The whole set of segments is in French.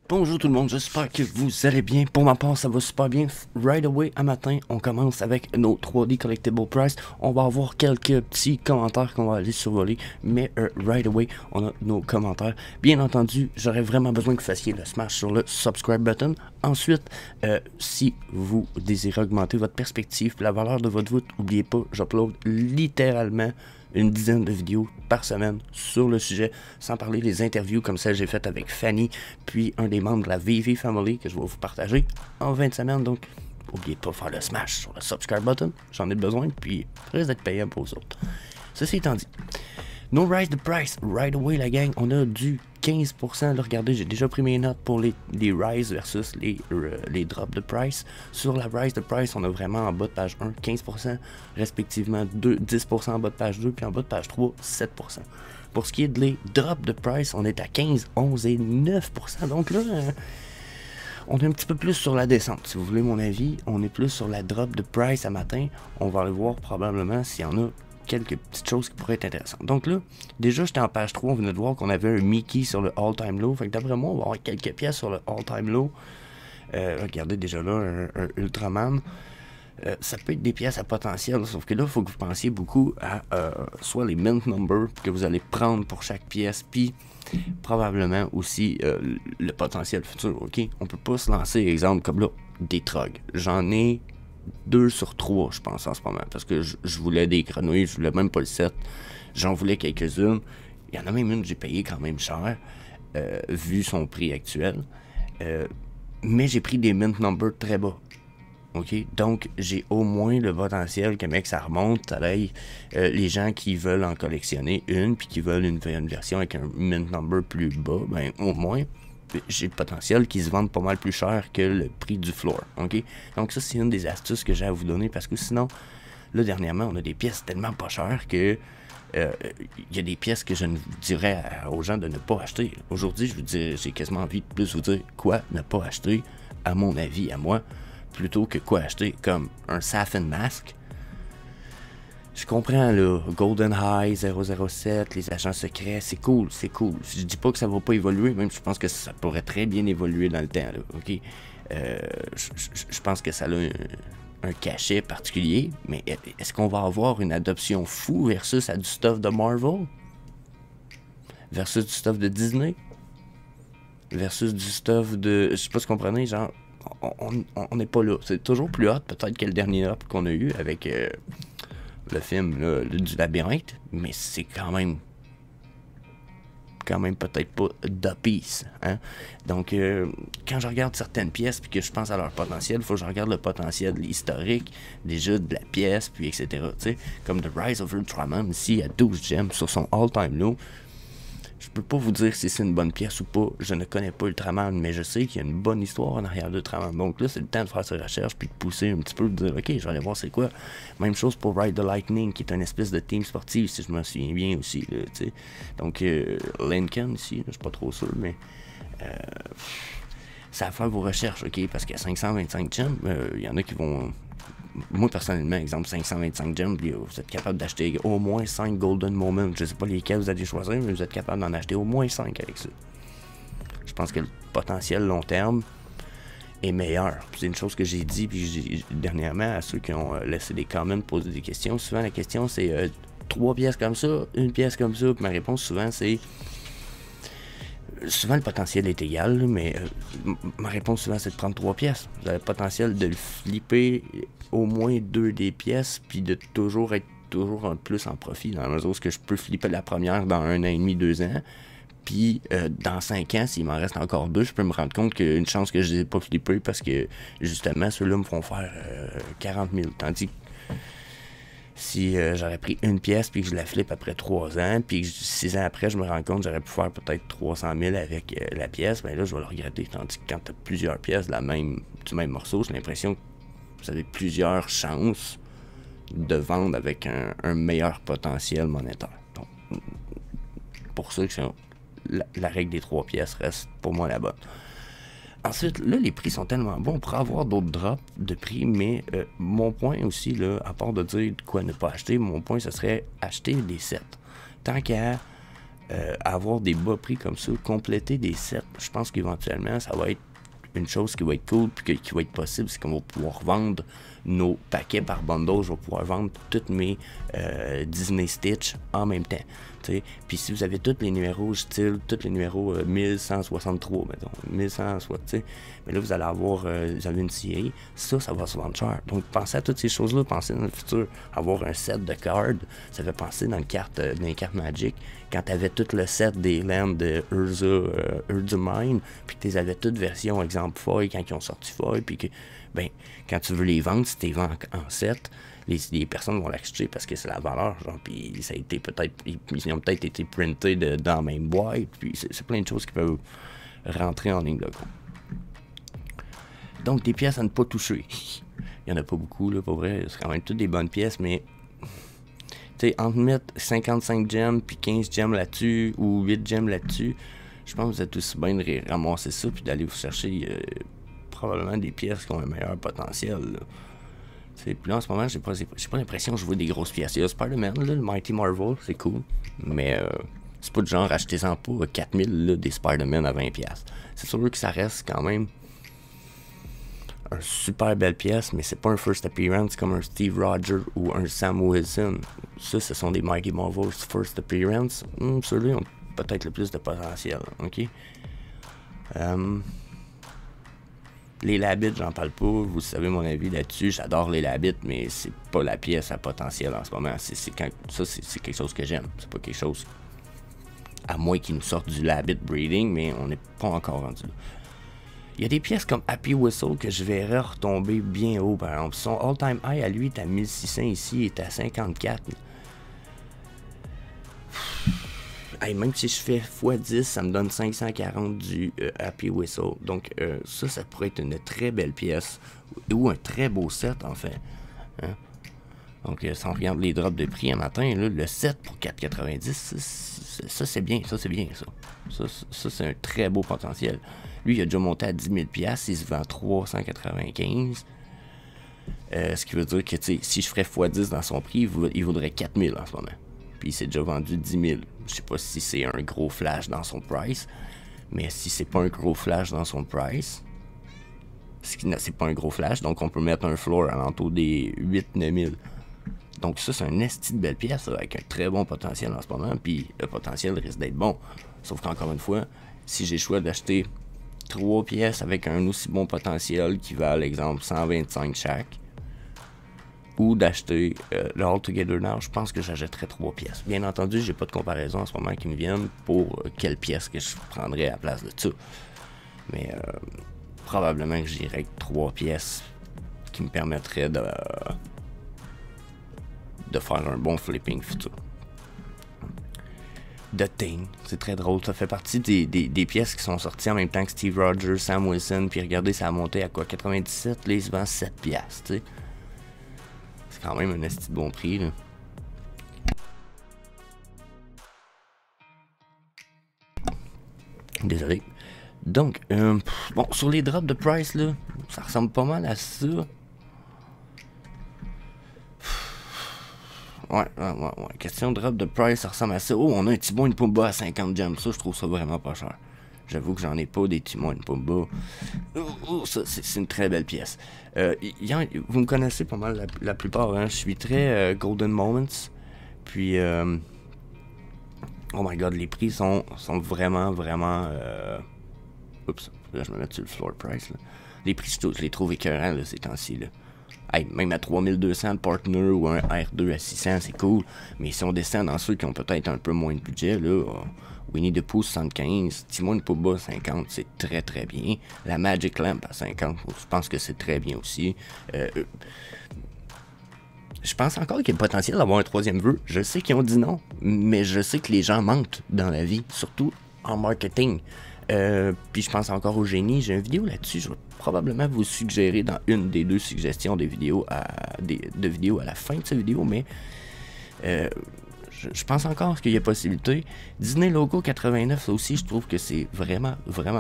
Bonjour tout le monde, j'espère que vous allez bien. Pour ma part, ça va super bien. Right away, à matin, on commence avec nos 3D Collectible Price. On va avoir quelques petits commentaires qu'on va aller survoler, mais right away, on a nos commentaires. Bien entendu, j'aurais vraiment besoin que vous fassiez le smash sur le subscribe button. Ensuite, si vous désirez augmenter votre perspective et la valeur de votre vote, n'oubliez pas, j'upload littéralement une dizaine de vidéos par semaine sur le sujet, sans parler des interviews comme celle que j'ai faite avec Fanny, puis un des membres de la VV Family que je vais vous partager en 20 semaines. Donc, n'oubliez pas de faire le smash sur le subscribe button, j'en ai besoin, puis risque d'être payant pour vous autres. Ceci étant dit, no rise the price, right away la gang, on a du 15%, là regardez, j'ai déjà pris mes notes pour les rise versus les drop de price. Sur la rise de price, on a vraiment en bas de page 1, 15%, respectivement 10% en bas de page 2, puis en bas de page 3, 7%. Pour ce qui est de les drop de price, on est à 15, 11 et 9%, donc là, on est un petit peu plus sur la descente, si vous voulez mon avis, on est plus sur la drop de price à matin, on va aller voir probablement s'il y en a quelques petites choses qui pourraient être intéressantes. Donc là, déjà j'étais en page 3, on venait de voir qu'on avait un Mickey sur le all-time low, fait que d'après moi, on va avoir quelques pièces sur le all-time low. Regardez déjà là, un Ultraman. Ça peut être des pièces à potentiel, sauf que là, il faut que vous pensiez beaucoup à soit les mint numbers que vous allez prendre pour chaque pièce, puis probablement aussi le potentiel futur, ok? On peut pas se lancer, exemple, comme là, des trogs. J'en ai 2 sur 3, je pense, en ce moment, parce que je voulais des grenouilles, je voulais même pas le 7, j'en voulais quelques-unes, il y en a même une que j'ai payé quand même cher, vu son prix actuel, mais j'ai pris des mint numbers très bas, ok, donc j'ai au moins le potentiel que mec ça remonte, ça aille, les gens qui veulent en collectionner une, puis qui veulent une version avec un mint number plus bas, ben au moins, j'ai le potentiel qu'ils se vendent pas mal plus cher que le prix du floor, ok? Donc ça, c'est une des astuces que j'ai à vous donner, parce que sinon, là, dernièrement, on a des pièces tellement pas chères que il y a des pièces que je ne vous dirais aux gens de ne pas acheter. Aujourd'hui, je vous dis, j'ai quasiment envie de plus vous dire quoi ne pas acheter, à mon avis, à moi, plutôt que quoi acheter, comme un Safin Mask. Je comprends, là, Golden High, 007, les agents secrets, c'est cool, c'est cool. Je dis pas que ça va pas évoluer, même je pense que ça pourrait très bien évoluer dans le temps, là, ok? Je pense que ça a un cachet particulier, mais est-ce qu'on va avoir une adoption fou versus à du stuff de Marvel? Versus du stuff de Disney? Versus du stuff de... Je sais pas si vous comprenez, genre, on n'est pas là. C'est toujours plus hot, peut-être, que le dernier up qu'on a eu avec... le film là, du labyrinthe, mais c'est quand même peut-être pas the piece, hein? Donc quand je regarde certaines pièces puis que je pense à leur potentiel, il faut que je regarde le potentiel historique déjà de la pièce, puis etc. Tu sais, comme The Rise of Ultraman ici à 12 gemmes sur son all-time low. Je peux pas vous dire si c'est une bonne pièce ou pas, je ne connais pas Ultraman, mais je sais qu'il y a une bonne histoire en arrière d'Ultraman. Donc là, c'est le temps de faire ses recherches, puis de pousser un petit peu, de dire, ok, je vais aller voir c'est quoi. Même chose pour Ride the Lightning, qui est une espèce de team sportive, si je me souviens bien aussi, là, tu sais. Donc, Lincoln ici, je suis pas trop sûr, mais... ça va faire vos recherches, ok, parce qu'à 525 gems, il y en a qui vont... Moi, personnellement, exemple, 525 gems, vous êtes capable d'acheter au moins 5 Golden Moments. Je sais pas lesquels vous allez choisir, mais vous êtes capable d'en acheter au moins 5 avec ça. Je pense que le potentiel long terme est meilleur. C'est une chose que j'ai dit puis dernièrement à ceux qui ont laissé des comments, poser des questions. Souvent, la question, c'est 3 pièces comme ça, une pièce comme ça. Puis ma réponse, souvent, c'est... Souvent, le potentiel est égal, mais ma réponse souvent, c'est de prendre 3 pièces. Vous avez le potentiel de le flipper au moins 2 des pièces, puis de toujours être un plus en profit. Dans la mesure où je peux flipper la première dans 1 an et demi, 2 ans, puis dans 5 ans, s'il m'en reste encore 2, je peux me rendre compte qu'il y a une chance que je les ai pas flippés parce que, justement, ceux-là me feront faire 40 000. Tandis que si j'aurais pris une pièce puis que je la flippe après 3 ans, puis que 6 ans après, je me rends compte que j'aurais pu faire peut-être 300 000 avec la pièce, ben là, je vais le regretter. Tandis que quand tu as plusieurs pièces du même morceau, j'ai l'impression que vous avez plusieurs chances de vendre avec un meilleur potentiel monétaire. Donc, pour ça, la règle des 3 pièces reste pour moi la bonne. Ensuite, là, les prix sont tellement bons, on pourrait avoir d'autres drops de prix, mais mon point aussi, là, à part de dire quoi ne pas acheter, mon point, ce serait acheter des sets. Tant qu'à avoir des bas prix comme ça, compléter des sets, je pense qu'éventuellement, ça va être une chose qui va être cool, puis qui va être possible, c'est qu'on va pouvoir vendre nos paquets par bundle. Je vais pouvoir vendre tous mes Disney Stitch en même temps. Puis si vous avez tous les numéros style, tous les numéros 1163, mettons, 1100, soit, tu sais, mais là vous allez avoir, vous avez une CA, ça va se vendre cher. Donc pensez à toutes ces choses-là, pensez dans le futur, avoir un set de cards, ça fait penser dans les cartes Magic, quand tu avais tout le set des lands de Urza Mine, puis que tu avais toutes versions, exemple foil, quand ils ont sorti foil, puis que, ben, quand tu veux les vendre, si tu les vends en set, les personnes vont l'acheter parce que c'est la valeur, genre, puis ça a été peut-être, ils ont peut-être été printés dans la même boîte, puis c'est plein de choses qui peuvent rentrer en ligne de compte. Donc, des pièces à ne pas toucher. Il n'y en a pas beaucoup, là, pour vrai, c'est quand même toutes des bonnes pièces, mais, tu sais, entre mettre 55 gemmes, puis 15 gemmes là-dessus, ou 8 gemmes là-dessus, je pense que vous êtes aussi bien de ramasser ça, puis d'aller vous chercher probablement des pièces qui ont un meilleur potentiel, là. Puis là, en ce moment, j'ai pas l'impression que je vois des grosses pièces. Il y a Spider-Man, le Mighty Marvel, c'est cool. Mais c'est pas du genre, achetez-en pas 4000 là, des Spider-Man à 20$. C'est sûr que ça reste quand même une super belle pièce, mais c'est pas un first appearance comme un Steve Rogers ou un Sam Wilson. Ça, ce sont des Mighty Marvel first appearance. Ceux-là ont peut-être le plus de potentiel, ok? Les Labbits, j'en parle pas, vous savez mon avis là-dessus, j'adore les Labbits, mais c'est pas la pièce à potentiel en ce moment, c'est quelque chose que j'aime, c'est pas quelque chose, à moins qu'ils nous sortent du Labbit Breeding, mais on n'est pas encore rendu là. Il y a des pièces comme Happy Whistle que je verrais retomber bien haut, par exemple, son all-time high à lui est à 1600 ici, il est à 54. Hey, même si je fais x10, ça me donne 540 du Happy Whistle. Donc ça pourrait être une très belle pièce. Ou un très beau set, en fait. Hein? Donc si on regarde les drops de prix un matin, là, le set pour 4,90, ça c'est bien, ça. Ça c'est un très beau potentiel. Lui, il a déjà monté à 10 000$, il se vend 395. Ce qui veut dire que si je ferais x10 dans son prix, il vaudrait 4000 en ce moment. Puis il s'est déjà vendu 10 000. Je sais pas si c'est un gros flash dans son price, mais si c'est pas un gros flash dans son price, c'est pas un gros flash, donc on peut mettre un floor à l'entour des 8-9 000. Donc ça, c'est un esti de belle pièce là, avec un très bon potentiel en ce moment, puis le potentiel risque d'être bon. Sauf qu'encore une fois, si j'ai le choix d'acheter 3 pièces avec un aussi bon potentiel qui valent, exemple, 125 chaque, ou d'acheter le All Together Now, je pense que j'achèterais 3 pièces. Bien entendu, j'ai pas de comparaison en ce moment qui me viennent pour quelle pièce que je prendrais à la place de ça. Mais probablement que j'irais avec 3 pièces qui me permettraient de faire un bon flipping futur. The Thing, c'est très drôle, ça fait partie des pièces qui sont sorties en même temps que Steve Rogers, Sam Wilson, puis regardez, ça a monté à quoi, 97, là il se vend 7 pièces, tu sais. C'est quand même un esti de bon prix, là. Désolé. Donc, bon, sur les drops de price, là, ça ressemble pas mal à ça. Ouais. Question de drop de price, ça ressemble à ça. Oh, on a un Timon et une Pumba à 50 gems. Ça, je trouve ça vraiment pas cher. J'avoue que j'en ai pas des Timon et une Pumba. Oh, ça, c'est une très belle pièce. Vous me connaissez pas mal la plupart, hein. Je suis très Golden Moments. Puis, oh my god, les prix sont vraiment. Oups, là, je me mets sur le floor price, là. Les prix, je les trouve écœurants, là, ces temps-ci, là. Hey, même à 3200 de partner ou un R2 à 600, c'est cool. Mais si on descend dans ceux qui ont peut-être un peu moins de budget, là, Winnie the Pooh 75, Timon et Pumba 50, c'est très très bien. La Magic Lamp à 50, je pense que c'est très bien aussi. Je pense encore qu'il y a le potentiel d'avoir un troisième vœu. Je sais qu'ils ont dit non, mais je sais que les gens mentent dans la vie, surtout en marketing. Puis je pense encore au génie. J'ai une vidéo là-dessus. Je vais probablement vous suggérer dans une des 2 suggestions de vidéos à la fin de cette vidéo, mais je pense encore qu'il y a possibilité. Disney Logo 89, ça aussi, je trouve que c'est vraiment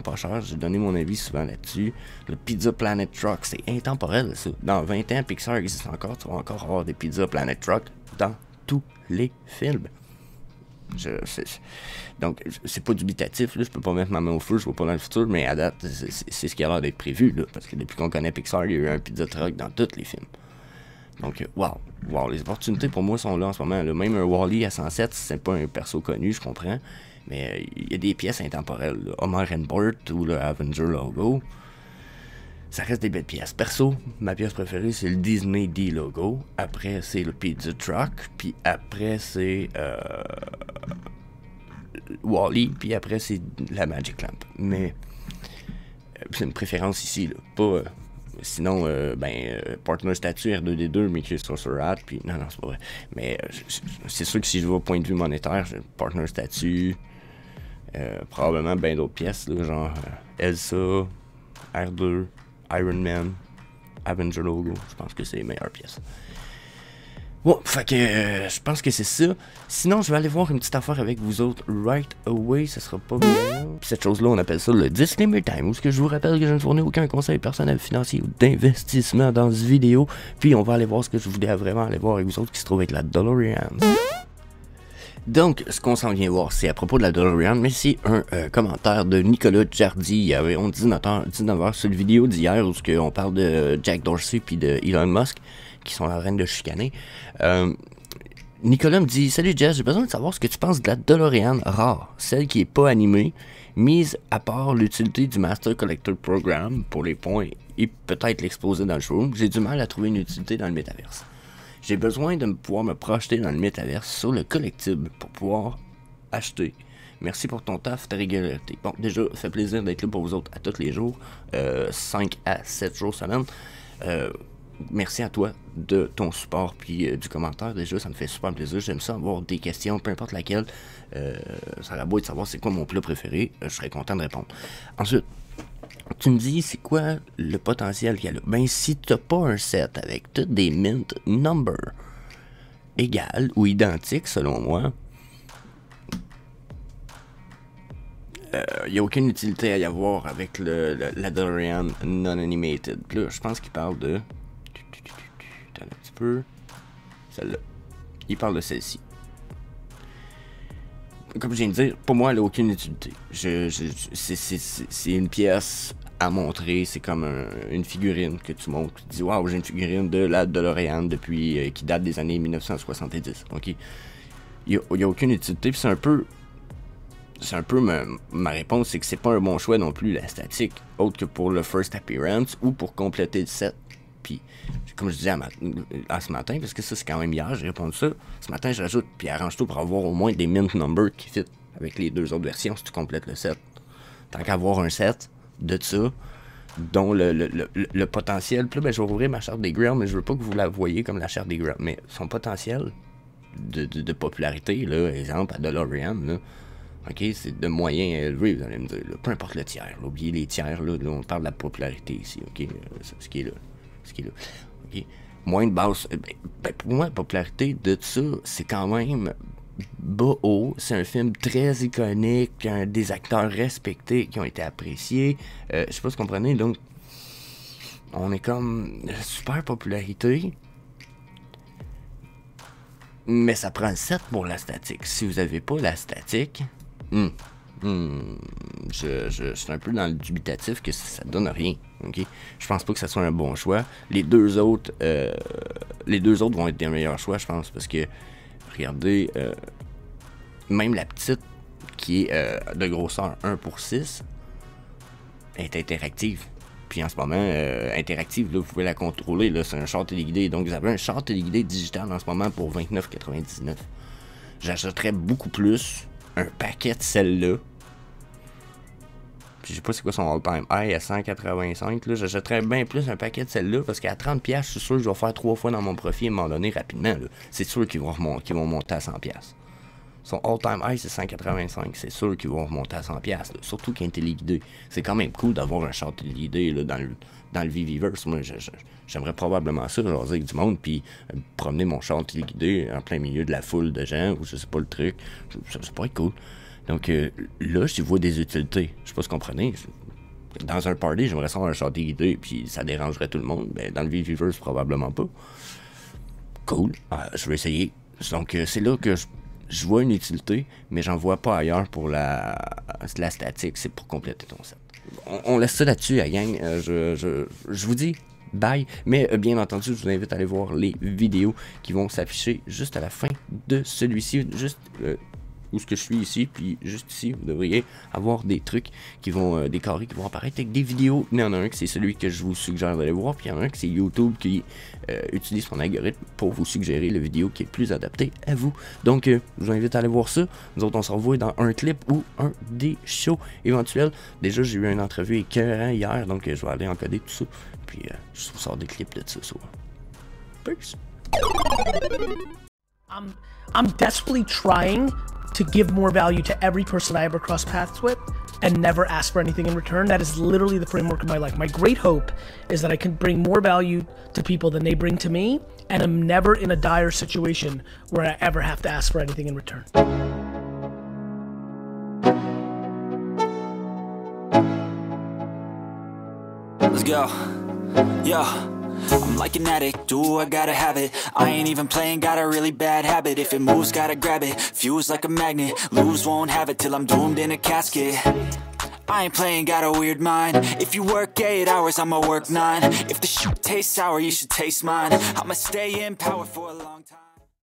pas cher. J'ai donné mon avis souvent là-dessus. Le Pizza Planet Truck, c'est intemporel, ça. Dans 20 ans, Pixar existe encore. Tu vas encore avoir des Pizza Planet Truck dans tous les films. Donc, c'est pas dubitatif, là, je peux pas mettre ma main au feu, je vois pas dans le futur, mais à date, c'est ce qui a l'air d'être prévu, là, parce que depuis qu'on connaît Pixar, il y a eu un pizza truck dans tous les films. Donc, wow, les opportunités pour moi sont là en ce moment. Là. Même un Wall-E à 107, c'est pas un perso connu, je comprends, mais il y a des pièces intemporelles, là. Homer and Bart ou le Avenger logo. Ça reste des belles pièces. Perso, ma pièce préférée, c'est le Disney D logo. Après, c'est le Pizza Truck. Puis après, c'est Wall-E. Puis après, c'est la Magic Lamp. Mais c'est une préférence ici, là. Pas... sinon, Partner Statue R2D2, Mickey Sorcerer Hat. Puis non, c'est pas vrai. Mais c'est sûr que si je vois point de vue monétaire, Partner Statue, probablement bien d'autres pièces, là, genre Elsa, R2. Iron Man, Avenger logo, je pense que c'est les meilleures pièces. Bon, fait que je pense que c'est ça. Sinon, je vais aller voir une petite affaire avec vous autres right away, ça sera pas bien. Puis cette chose-là, on appelle ça le disclaimer time, où ce que je vous rappelle que je ne fournis aucun conseil personnel financier ou d'investissement dans cette vidéo. Puis on va aller voir ce que je voulais vraiment aller voir avec vous autres qui se trouve être la DeLorean. Donc, ce qu'on s'en vient voir, c'est à propos de la DeLorean, mais c'est un commentaire de Nicolas Jardy. Il y avait 19h sur le vidéo d'hier où on parle de Jack Dorsey puis de Elon Musk, qui sont en train de chicaner. Nicolas me dit « Salut Jess, j'ai besoin de savoir ce que tu penses de la DeLorean rare, celle qui est pas animée, mise à part l'utilité du Master Collector Program pour les points et peut-être l'exposer dans le showroom. J'ai du mal à trouver une utilité dans le métaverse. J'ai besoin de pouvoir me projeter dans le métaverse sur le collectible pour pouvoir acheter. Merci pour ton taf, ta régularité. Bon, déjà, ça fait plaisir d'être là pour vous autres à tous les jours, 5 à 7 jours semaine. Merci à toi de ton support puis du commentaire. Déjà, ça me fait super plaisir. J'aime ça avoir des questions, peu importe laquelle. Ça va beau de savoir c'est quoi mon plat préféré. Je serais content de répondre. Ensuite, tu me dis, c'est quoi le potentiel qu'il y a là? Ben, si t'as pas un set avec toutes des mint numbers égales ou identiques, selon moi, il n'y a aucune utilité à y avoir avec la DeLorean non-animated. Là, je pense qu'il parle de... Attends un petit peu... Celle-là. Il parle de celle-ci. Comme je viens de dire, pour moi, elle n'a aucune utilité. C'est une pièce à montrer, c'est comme une figurine que tu montres. Tu dis, waouh, j'ai une figurine de la DeLorean depuis, qui date des années 1970. Ok, il n'y a aucune utilité, puis c'est un peu ma réponse, c'est que c'est pas un bon choix non plus, la statique, autre que pour le first appearance ou pour compléter le set. Puis, comme je disais à ce matin, parce que ça c'est quand même hier, j'ai répondu ça. Ce matin, je rajoute, puis arrange-toi pour avoir au moins des mint numbers qui fit avec les deux autres versions si tu complètes le set. Tant qu'à avoir un set de ça, dont le potentiel. Puis là, ben, je vais ouvrir ma charte des Grails, mais je veux pas que vous la voyez comme la charte des Grails. Mais son potentiel de popularité, là, exemple à DeLorean, là, ok, c'est de moyen élevé, vous allez me dire. Là. Peu importe le tiers, là, oubliez les tiers, là, on parle de la popularité ici, ok, ce qui est là. Okay. Moins de base. Pour moi, la popularité de ça, c'est quand même bas haut. C'est un film très iconique, des acteurs respectés qui ont été appréciés. Je sais pas si vous comprenez, donc on est comme super popularité. Mais ça prend le set pour la statique. Si vous avez pas la statique, je suis un peu dans le dubitatif que ça donne rien. Okay? Je pense pas que ça soit un bon choix. Les deux autres vont être des meilleurs choix, je pense, parce que regardez, même la petite qui est de grosseur 1/6 est interactive. Puis en ce moment, interactive, là, vous pouvez la contrôler. Là, c'est un char téléguidé. Donc vous avez un char téléguidé digital en ce moment pour 29,99. J'achèterais beaucoup plus un paquet de celle-là. Puis je sais pas c'est quoi son all-time high à 185. Là, j'achèterais bien plus un paquet de celle-là parce qu'à 30$, je suis sûr que je vais faire 3 fois dans mon profit à un moment donné rapidement. C'est sûr qu'ils vont monter à 100$. Son all-time high, c'est 185. C'est sûr qu'ils vont remonter à 100$. Là. Surtout qu'il est téléguidé. C'est quand même cool d'avoir un char téléguidé là, dans le VVverse. Moi, j'aimerais probablement ça, jaser avec du monde, puis promener mon char téléguidé en plein milieu de la foule de gens, ou je sais pas le truc. Ça pourrait être cool. Donc là, je vois des utilités. Je sais pas si vous comprenez. Dans un party, j'aimerais ça avoir un char téléguidé, puis ça dérangerait tout le monde. Ben, dans le VVverse, probablement pas. Cool. Je vais essayer. Donc c'est là que je vois une utilité, mais j'en vois pas ailleurs pour la statique, c'est pour compléter ton set. On laisse ça là-dessus, la gang. Je vous dis bye, mais bien entendu, je vous invite à aller voir les vidéos qui vont s'afficher juste à la fin de celui-ci, juste où ce que je suis ici, puis juste ici, vous devriez avoir des trucs qui vont, des carrés qui vont apparaître avec des vidéos. Il y en a un que c'est celui que je vous suggère d'aller voir, puis il y en a un que c'est YouTube qui utilise son algorithme pour vous suggérer la vidéo qui est plus adaptée à vous. Donc, je vous invite à aller voir ça. Nous autres, on se revoit dans un clip ou un des shows éventuels. Déjà, j'ai eu une entrevue écœurante hier, donc je vais aller encoder tout ça, puis je vous sors des clips de ça soir. Peace! I'm desperately trying to give more value to every person I ever cross paths with and never ask for anything in return. That is literally the framework of my life. My great hope is that I can bring more value to people than they bring to me, and I'm never in a dire situation where I ever have to ask for anything in return. Let's go. Yeah. I'm like an addict, do I gotta have it. I ain't even playing, got a really bad habit. If it moves, gotta grab it, fuse like a magnet. Lose, won't have it till I'm doomed in a casket. I ain't playing, got a weird mind. If you work 8 hours, I'ma work 9. If the shit tastes sour, you should taste mine. I'ma stay in power for a long time.